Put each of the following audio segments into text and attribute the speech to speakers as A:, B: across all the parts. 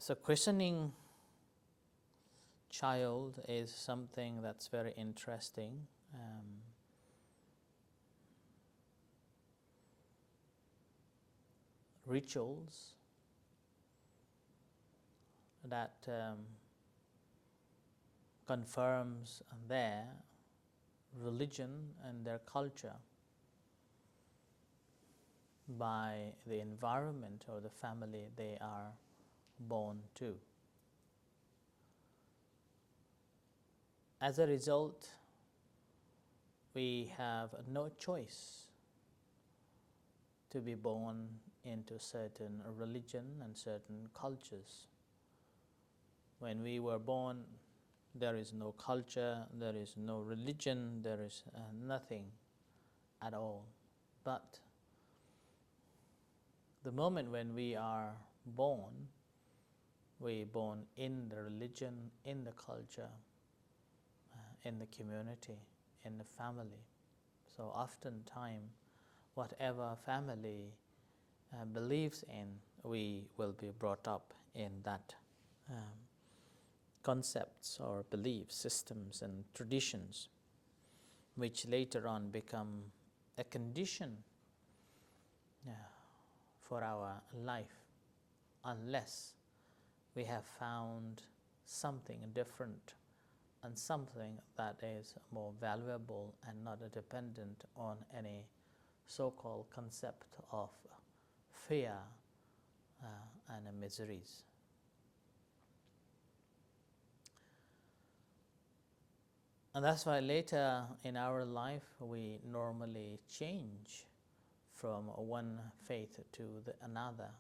A: So questioning child is something that's very interesting. Rituals that confirms their religion and their culture by the environment or the family they are born to. As a result, we have no choice to be born into certain religion and certain cultures. When we were born, there is no culture, there is no religion, there is nothing at all. But the moment when we are born, we are born in the religion, in the culture, in the community, in the family. So oftentimes, whatever family believes in, we will be brought up in that concepts or belief systems and traditions, which later on become a condition for our life, unless we have found something different and something that is more valuable and not dependent on any so-called concept of fear and miseries. And that's why later in our life we normally change from one faith to another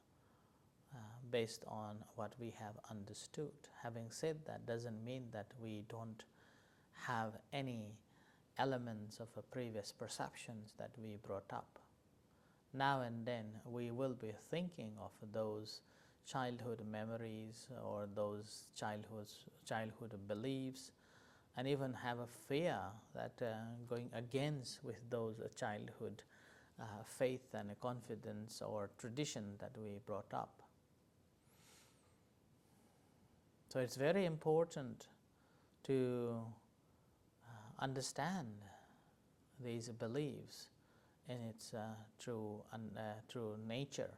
A: based on what we have understood. Having said that, doesn't mean that we don't have any elements of previous perceptions that we brought up. Now and then we will be thinking of those childhood memories or those childhood beliefs, and even have a fear that going against with those childhood faith and confidence or tradition that we brought up. So it's very important to understand these beliefs in its true nature.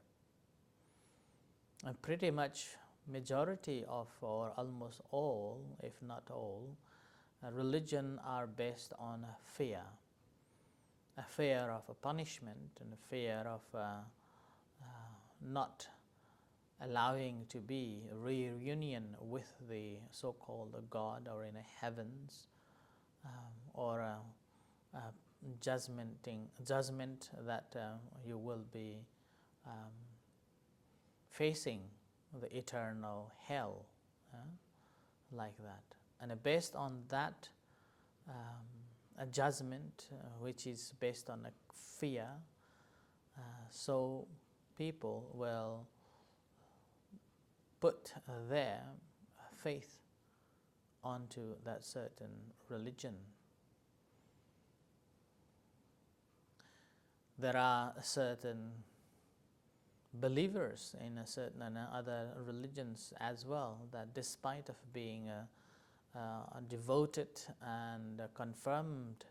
A: And pretty much majority of, or almost all, if not all, religion are based on fear. A fear of a punishment and a fear of not allowing to be a reunion with the so-called God or in the heavens, or a judgment that you will be facing the eternal hell, like that. And based on that a judgment which is based on a fear, so people will put their faith onto that certain religion. There are certain believers in a certain other religions as well, that despite of being devoted and confirmed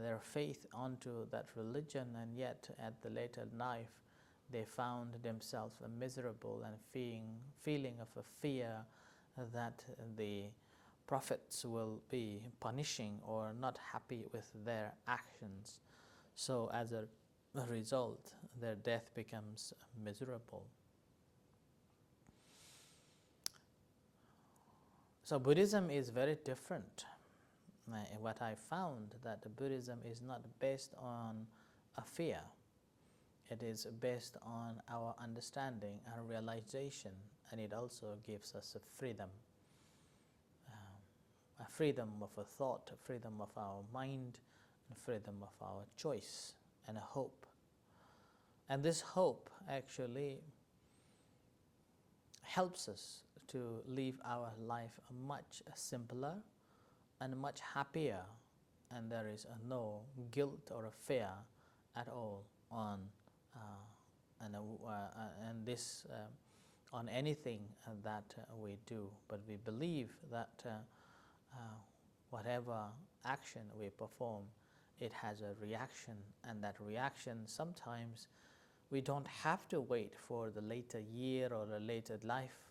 A: their faith onto that religion, and yet at the later life they found themselves miserable and feeling of a fear that the prophets will be punishing or not happy with their actions. So as a result, their death becomes miserable. So Buddhism is very different. What I found that Buddhism is not based on a fear. It is based on our understanding and realization, and it also gives us a freedom of a thought, a freedom of our mind, and freedom of our choice, and a hope. And this hope actually helps us to live our life much simpler and much happier, and there is no guilt or a fear at all on and this on anything that we do, but we believe that whatever action we perform, it has a reaction, and that reaction sometimes we don't have to wait for the later year or the later life.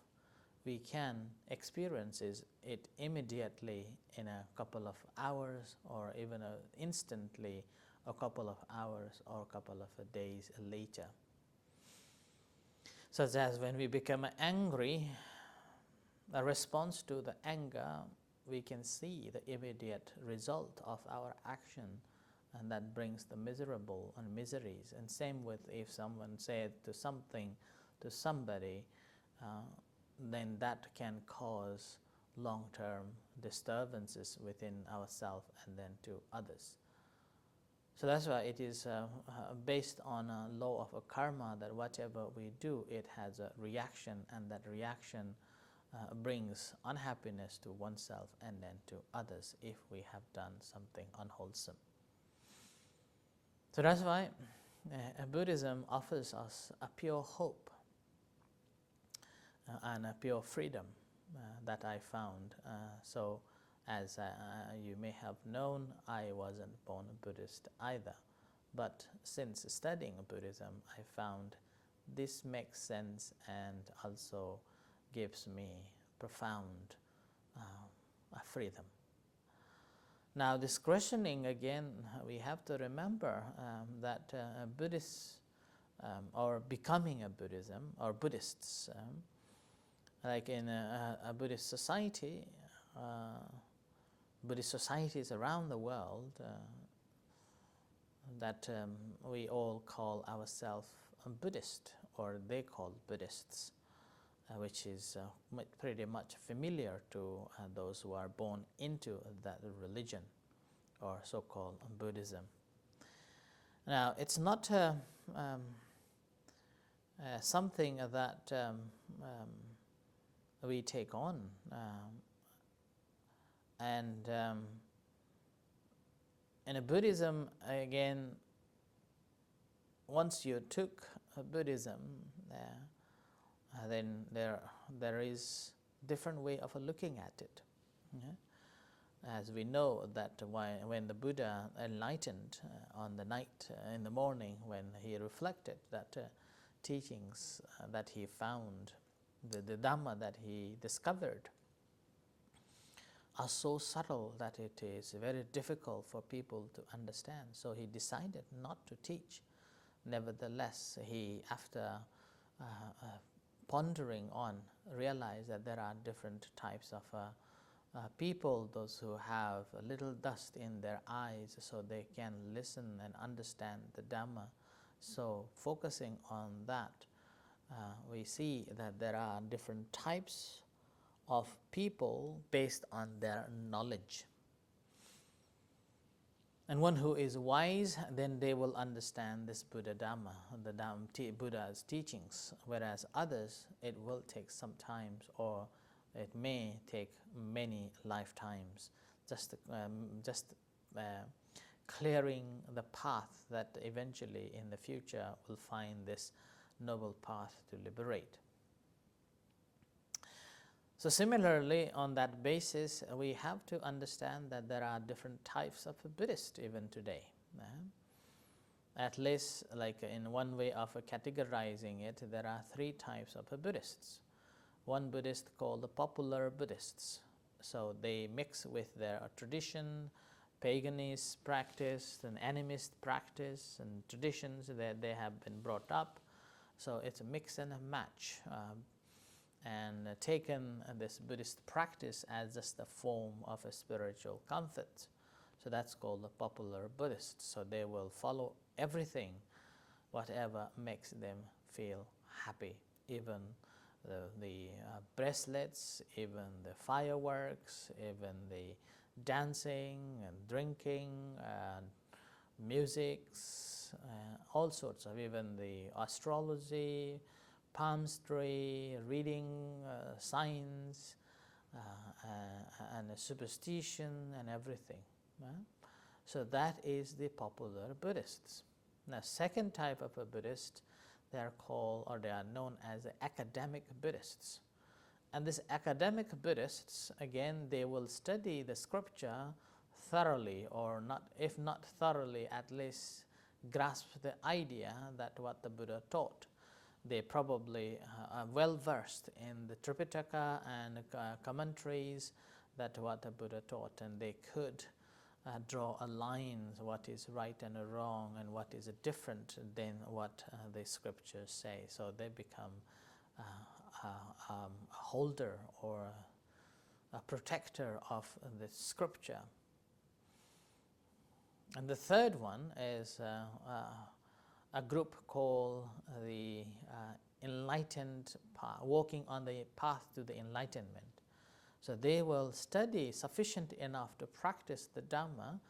A: We can experience it immediately in a couple of hours, or even instantly a couple of hours or a couple of days later. Such as when we become angry, a response to the anger, we can see the immediate result of our action, and that brings the miserable and miseries. And same with if someone said to something to somebody, then that can cause long-term disturbances within ourselves and then to others. So that's why it is based on a law of a karma, that whatever we do, it has a reaction, and that reaction brings unhappiness to oneself and then to others if we have done something unwholesome. So that's why Buddhism offers us a pure hope and a pure freedom that I found. So as you may have known, I wasn't born a Buddhist either, but since studying Buddhism, I found this makes sense and also gives me profound freedom. Now, this questioning again, we have to remember that Buddhists or becoming a Buddhism or Buddhists, like in a Buddhist society, Buddhist societies around the world, that we all call ourselves Buddhist, or they call Buddhists, which is pretty much familiar to those who are born into that religion or so-called Buddhism. Now, it's not something that we take on, and in a Buddhism, again, once you took Buddhism, then there is different way of looking at it. As we know that when the Buddha enlightened on the night, in the morning, when he reflected that teachings that he found, the Dhamma that he discovered are so subtle that it is very difficult for people to understand. So he decided not to teach. Nevertheless, he, after pondering on, realized that there are different types of people, those who have a little dust in their eyes so they can listen and understand the Dhamma. So focusing on that, we see that there are different types of people based on their knowledge. And one who is wise, then they will understand this Buddha Dhamma, the Buddha's teachings, whereas others, it will take some time, or it may take many lifetimes, just clearing the path that eventually in the future will find this noble path to liberate. So similarly, on that basis, we have to understand that there are different types of Buddhists even today. At least, like in one way of categorizing it, there are three types of Buddhists. One Buddhist called the popular Buddhists. So they mix with their tradition, paganist practice, and animist practice, and traditions that they have been brought up. So it's a mix and a match. And taken this Buddhist practice as just a form of a spiritual comfort. So that's called the popular Buddhists. So they will follow everything, whatever makes them feel happy, even the bracelets, even the fireworks, even the dancing and drinking and musics, all sorts of, even the astrology, palmistry, reading, science, and superstition and everything. So that is the popular Buddhists. Now, second type of a Buddhist, they are called, or they are known as the academic Buddhists. And these academic Buddhists, again, they will study the scripture thoroughly, or not, if not thoroughly, at least grasp the idea that what the Buddha taught. They probably are well versed in the Tripitaka and commentaries that what the Buddha taught, and they could draw a line what is right and wrong and what is different than what the scriptures say. So they become a holder or a protector of the scripture. And the third one is a group called the enlightened path, walking on the path to the enlightenment. So they will study sufficient enough to practice the Dhamma,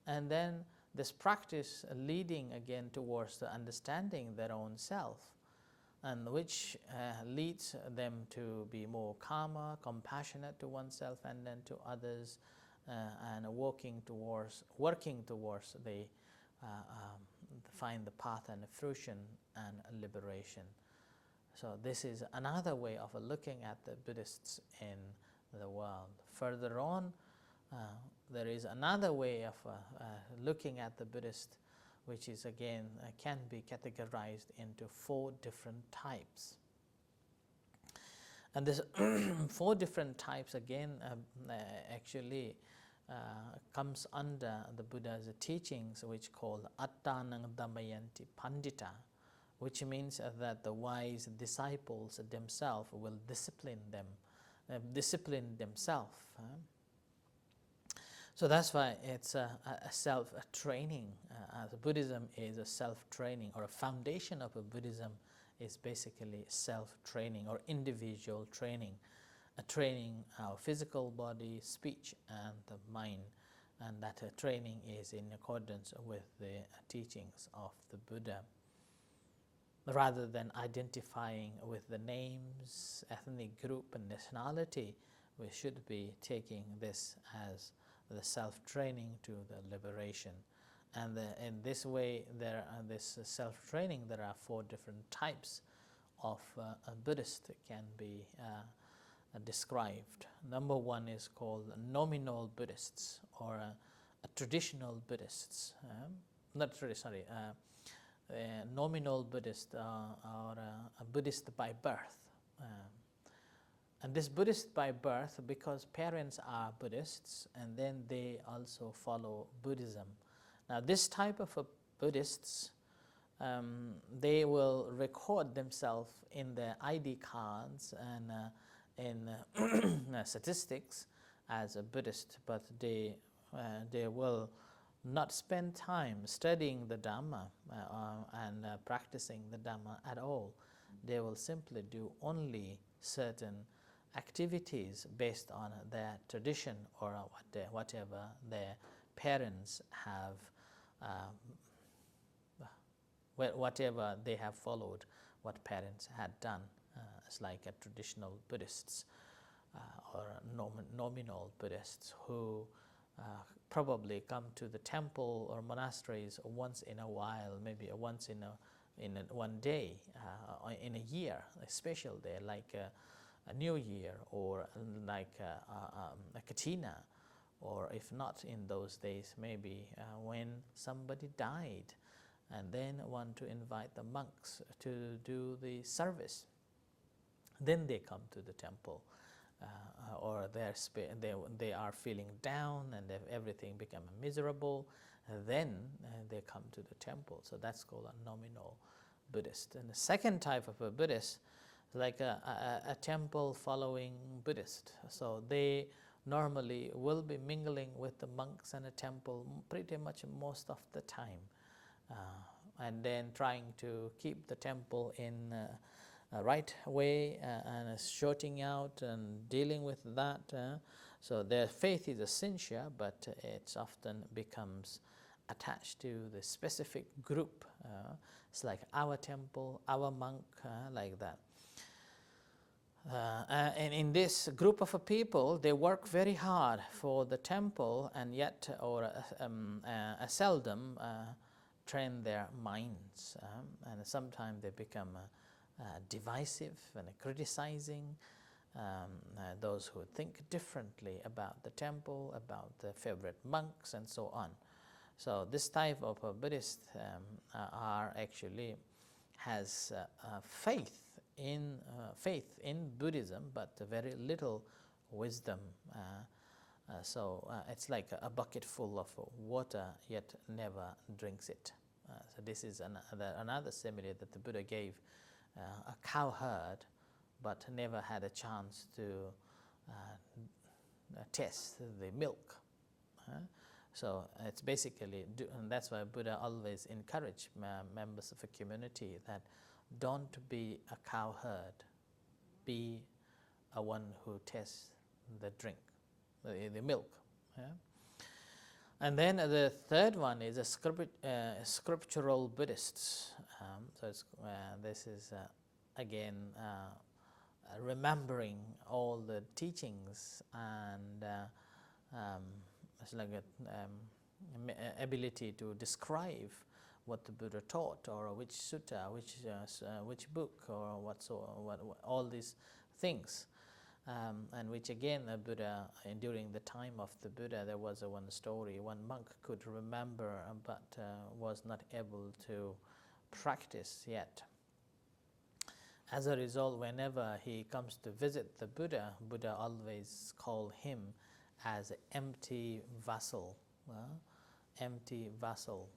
A: and then this practice leading again towards the understanding their own self, and which leads them to be more calmer, compassionate to oneself and then to others, and working towards the find the path and the fruition and liberation. So this is another way of looking at the Buddhists in the world. Further on, there is another way of looking at the Buddhist, which is again can be categorized into 4 different types. And this 4 different types again actually comes under the Buddha's teachings, which called Attanang Dhammayanti Pandita, which means that the wise disciples themselves will discipline themselves. So that's why it's a self-training. Buddhism is a self-training, or a foundation of a Buddhism is basically self-training or individual training, training our physical body, speech, and the mind, and that training is in accordance with the teachings of the Buddha. Rather than identifying with the names, ethnic group, and nationality, we should be taking this as the self-training to the liberation. And in this way, this self-training, there are 4 different types of a Buddhist can be described. Number 1 is called nominal Buddhists, or traditional Buddhists. Nominal Buddhist, or a Buddhist by birth. And this Buddhist by birth because parents are Buddhists and then they also follow Buddhism. Now this type of Buddhists, they will record themselves in their ID cards and in statistics as a Buddhist, but they will not spend time studying the Dhamma and practicing the Dhamma at all. They will simply do only certain activities based on their tradition or whatever their parents have, whatever they have followed, what parents had done. It's like a traditional Buddhists or nominal Buddhists who probably come to the temple or monasteries once in a while, maybe once in one day, in a year, a special day, like a New Year, or like a Katina, or if not in those days, maybe when somebody died, and then want to invite the monks to do the service. Then they come to the temple, or they are feeling down and everything become miserable. Then they come to the temple. So that's called a nominal Buddhist. And the second type of a Buddhist, like a temple following Buddhist. So they normally will be mingling with the monks in a temple pretty much most of the time, and then trying to keep the temple in a right way and sorting out and dealing with that. So their faith is sincere, but it often becomes attached to the specific group. It's like our temple, our monk, like that. And in this group of people, they work very hard for the temple, and yet, or seldom train their minds, and sometimes they become divisive and criticizing those who think differently about the temple, about the favorite monks, and so on. So this type of Buddhists are actually has faith in Buddhism, but very little wisdom. So it's like a bucket full of water, yet never drinks it. So this is another simile that the Buddha gave: a cowherd, but never had a chance to test the milk. So it's basically, and that's why Buddha always encouraged members of a community that don't be a cowherd, be a one who tests the drink, the milk. And then the third one is a scriptural Buddhists. So this is again remembering all the teachings and it's like an ability to describe what the Buddha taught, or which sutta, which book, or what all these things, and which again Buddha, during the time of the Buddha, there was one story. One monk could remember, but was not able to practice yet. As a result, whenever he comes to visit the Buddha, Buddha always call him as an empty vessel, empty vessel.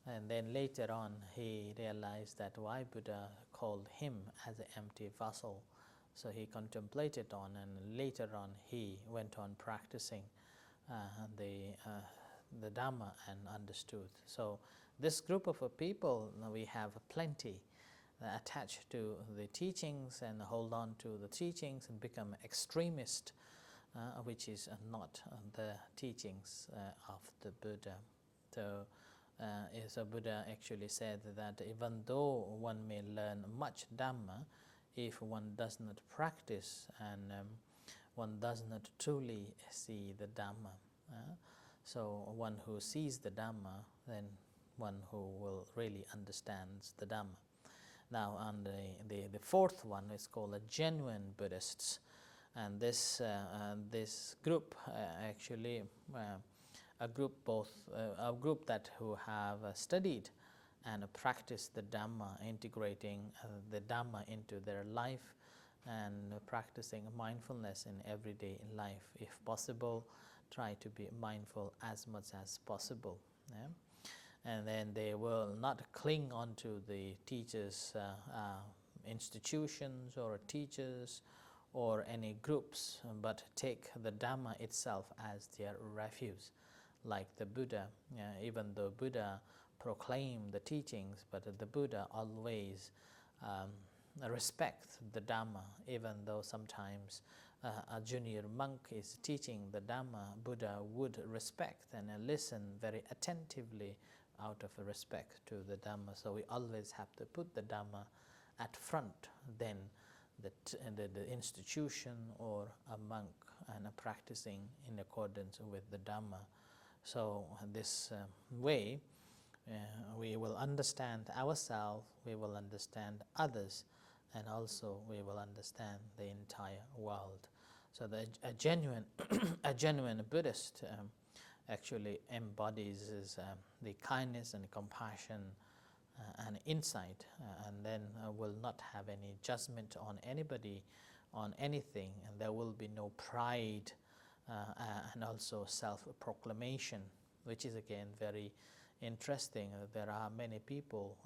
A: And then later on he realized that why Buddha called him as an empty vessel. So he contemplated on, and later on he went on practicing the Dhamma and understood. So this group of people, we have plenty attached to the teachings and hold on to the teachings and become extremist, which is not the teachings of the Buddha. So Buddha actually said that even though one may learn much Dhamma, if one does not practice and one does not truly see the Dhamma. So one who sees the Dhamma, then one who will really understands the Dhamma. Now on the fourth one is called a genuine Buddhists, and this group actually a group that who have studied and practiced the Dhamma, integrating the Dhamma into their life and practicing mindfulness in everyday life. If possible, try to be mindful as much as possible. And then they will not cling on to the teachers' institutions or teachers or any groups, but take the Dhamma itself as their refuge. Like the Buddha, even though Buddha proclaimed the teachings, but the Buddha always respects the Dhamma, even though sometimes a junior monk is teaching the Dhamma, Buddha would respect and listen very attentively out of respect to the Dhamma. So we always have to put the Dhamma at front, then the institution or a monk, and practicing in accordance with the Dhamma. So this way we will understand ourselves, we will understand others, and also we will understand the entire world. So a genuine a genuine Buddhist actually embodies the kindness and compassion and insight, and then will not have any judgment on anybody, on anything, and there will be no pride and also self-proclamation, which is again very interesting. There are many people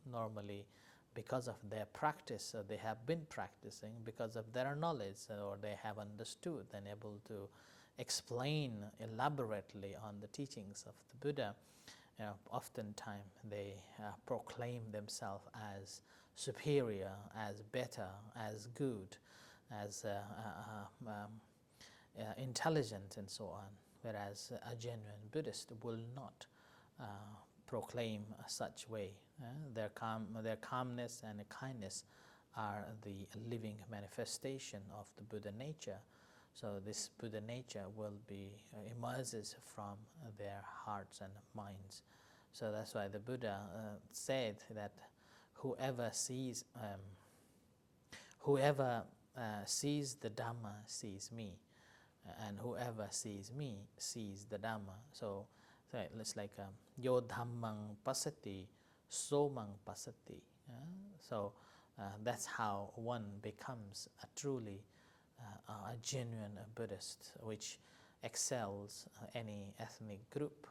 A: normally, because of their practice, they have been practicing, because of their knowledge, or they have understood and able to explain elaborately on the teachings of the Buddha. Oftentimes they proclaim themselves as superior, as better, as good, as intelligent, and so on, whereas a genuine Buddhist will not proclaim such way. Their calmness and kindness are the living manifestation of the Buddha nature. So this Buddha nature will be emerges from their hearts and minds. So that's why the Buddha said that whoever sees the Dhamma sees me, and whoever sees me sees the Dhamma. So it's like yo dhammang pasati, somang pasati. So that's how one becomes a truly a genuine Buddhist, which excels any ethnic group,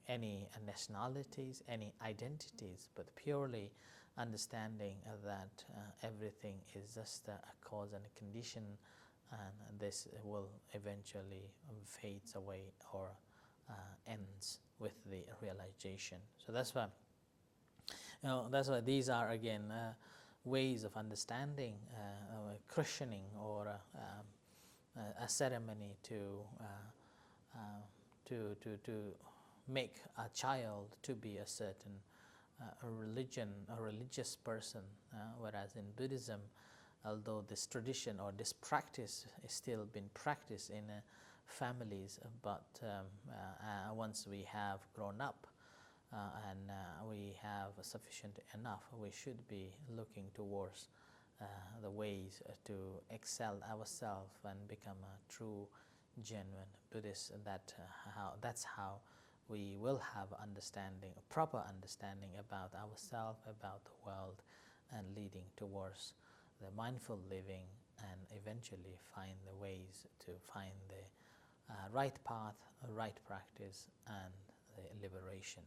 A: any nationalities, any identities, but purely understanding that everything is just a cause and a condition, and this will eventually fades away or ends with the realization. So that's why, that's why these are again ways of understanding christening, or a ceremony to make a child to be a certain a religious person, whereas in Buddhism, although this tradition or this practice is still being practiced in families, but once we have grown up and we have sufficient enough, we should be looking towards the ways to excel ourselves and become a true, genuine Buddhist. That's how we will have understanding, a proper understanding about ourselves, about the world, and leading towards the mindful living, and eventually find the ways to find the right path, right practice, and the liberation.